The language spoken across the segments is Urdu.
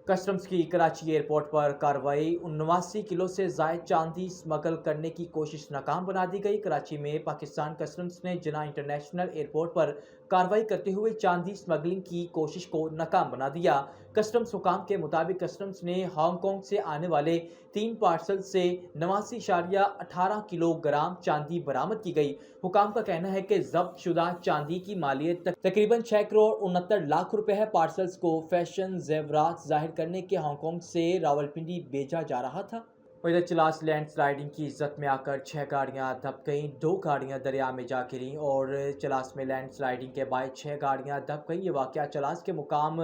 کسٹمز کی کراچی ایئرپورٹ پر کارروائی 79 کلو سے زائد چاندی اسمگل کرنے کی کوشش ناکام بنا دی گئی۔ کراچی میں پاکستان کسٹمز نے جناح انٹرنیشنل ایئرپورٹ پر کارروائی کرتے ہوئے چاندی اسمگلنگ کی کوشش کو ناکام بنا دیا۔ کسٹمز حکام کے مطابق کسٹمز نے ہانگ کانگ سے آنے والے 3 پارسل سے 89.18 کلو گرام چاندی برآمد کی گئی۔ حکام کا کہنا ہے کہ ضبط شدہ چاندی کی مالیت تقریباً 6 کروڑ 69 لاکھ روپے ہے۔ پارسلز کو فیشن زیورات ظاہر کرنے کے ہانگ کانگ سے راولپنڈی بھیجا جا رہا تھا۔ ادھر چلاس لینڈ سلائیڈنگ کی زد میں آ کر 6 گاڑیاں دب گئیں، 2 گاڑیاں دریا میں جا گریں اور چلاس میں لینڈ سلائیڈنگ کے باعث 6 گاڑیاں دب گئیں۔ یہ واقعہ چلاس کے مقام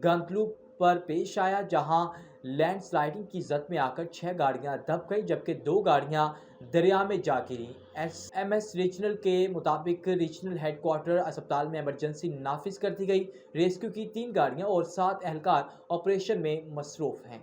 گندلو پر پیش آیا، جہاں لینڈ سلائیڈنگ کی زد میں آ کر 6 گاڑیاں دب گئیں جبکہ 2 گاڑیاں دریا میں جا گریں۔ SMS ریجنل کے مطابق ریجنل ہیڈ کوارٹر اسپتال میں ایمرجنسی نافذ کر دی گئی۔ ریسکیو کی 3 گاڑیاں اور 7 اہلکار آپریشن میں مصروف ہیں۔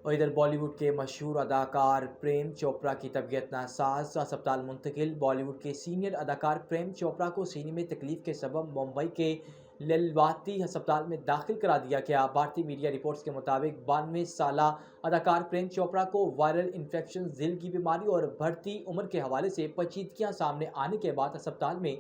اور ادھر بالی ووڈ کے مشہور اداکار پریم چوپڑا کی طبیعت ناساز، اسپتال منتقل۔ بالی ووڈ کے سینئر اداکار پریم چوپڑا کو سینے میں تکلیف کے سبب ممبئی کے لیلواتی ہسپتال میں داخل کرا دیا گیا۔ بھارتی میڈیا رپورٹس کے مطابق 92 سالہ اداکار پریم چوپڑا کو وائرل انفیکشن، دل کی بیماری اور بڑھتی عمر کے حوالے سے پیچیدگیاں سامنے آنے کے بعد اسپتال میں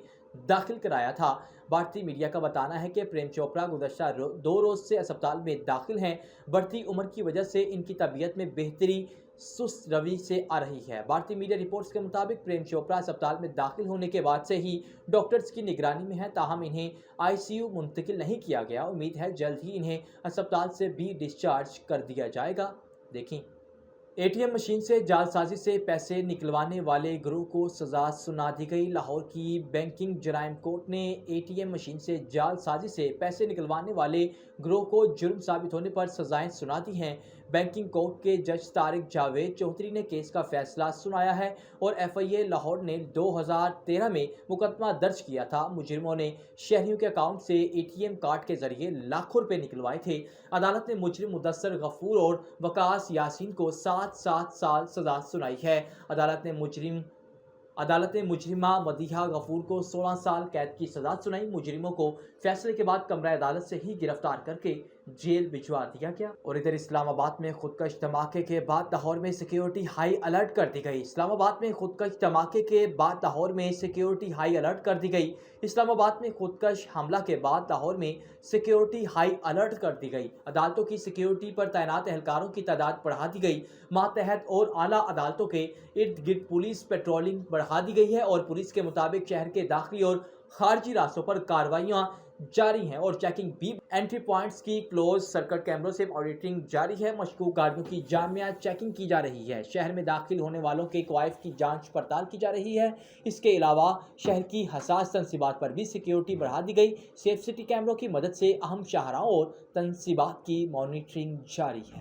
داخل کرایا تھا۔ بھارتی میڈیا کا بتانا ہے کہ پریم چوپڑا گزشتہ 2 روز سے اسپتال میں داخل ہیں۔ بڑھتی عمر کی وجہ سے ان کی طبیعت میں بہتری سست روی سے آ رہی ہے۔ بھارتی میڈیا رپورٹس کے مطابق پریم چوپڑا اسپتال میں داخل ہونے کے بعد سے ہی ڈاکٹرز کی نگرانی میں ہیں، تاہم انہیں ICU منتقل نہیں کیا گیا۔ امید ہے جلد ہی انہیں اسپتال سے بھی ڈسچارج کر دیا جائے گا۔ دیکھیں ATM مشین سے جعل سازی سے پیسے نکلوانے والے گروہ کو سزا سنا دی گئی۔ لاہور کی بینکنگ جرائم کورٹ نے ATM مشین سے جعل سازی سے پیسے نکلوانے والے گروہ کو جرم ثابت ہونے پر سزائیں سنا دی ہیں۔ بینکنگ کورٹ کے جج طارق جاوید چودھری نے کیس کا فیصلہ سنایا ہے اور FIA لاہور نے 2013 میں مقدمہ درج کیا تھا۔ مجرموں نے شہریوں کے اکاؤنٹ سے ATM کارڈ کے ذریعے لاکھوں روپے نکلوائے تھے۔ عدالت نے مجرم مدثر غفور اور وقاص یاسین کو 7 سال سزا سنائی ہے۔ عدالت نے مجرمہ مدیحہ غفور کو 16 سال قید کی سزا سنائی۔ مجرموں کو فیصلے کے بعد کمرہ عدالت سے ہی گرفتار کر کے جیل بھجوا دیا گیا۔ اور ادھر اسلام آباد میں خودکش دھماکے کے بعد لاہور میں سیکیورٹی ہائی الرٹ کر دی گئی۔ اسلام آباد میں خودکش دھماکے کے بعد لاہور میں سیکیورٹی ہائی الرٹ کر دی گئی۔ اسلام آباد میں خودکش حملہ کے بعد لاہور میں سیکیورٹی ہائی الرٹ کر دی گئی۔ عدالتوں کی سیکیورٹی پر تعینات اہلکاروں کی تعداد بڑھا دی گئی۔ ماتحت اور اعلیٰ عدالتوں کے ارد گرد پولیس پیٹرولنگ بڑھا دی گئی ہے اور پولیس کے مطابق شہر کے داخلی اور خارجی راستوں پر کارروائیاں جاری ہیں اور چیکنگ بھی۔ انٹری پوائنٹس کی کلوز سرکٹ کیمروں سے آڈیٹنگ جاری ہے۔ مشکوک گاڑیوں کی جامع چیکنگ کی جا رہی ہے۔ شہر میں داخل ہونے والوں کے کوائف کی جانچ پڑتال کی جا رہی ہے۔ اس کے علاوہ شہر کی حساس تنصیبات پر بھی سیکیورٹی بڑھا دی گئی۔ سیف سٹی کیمروں کی مدد سے اہم شاہراہوں اور تنصیبات کی مانیٹرنگ جاری ہے۔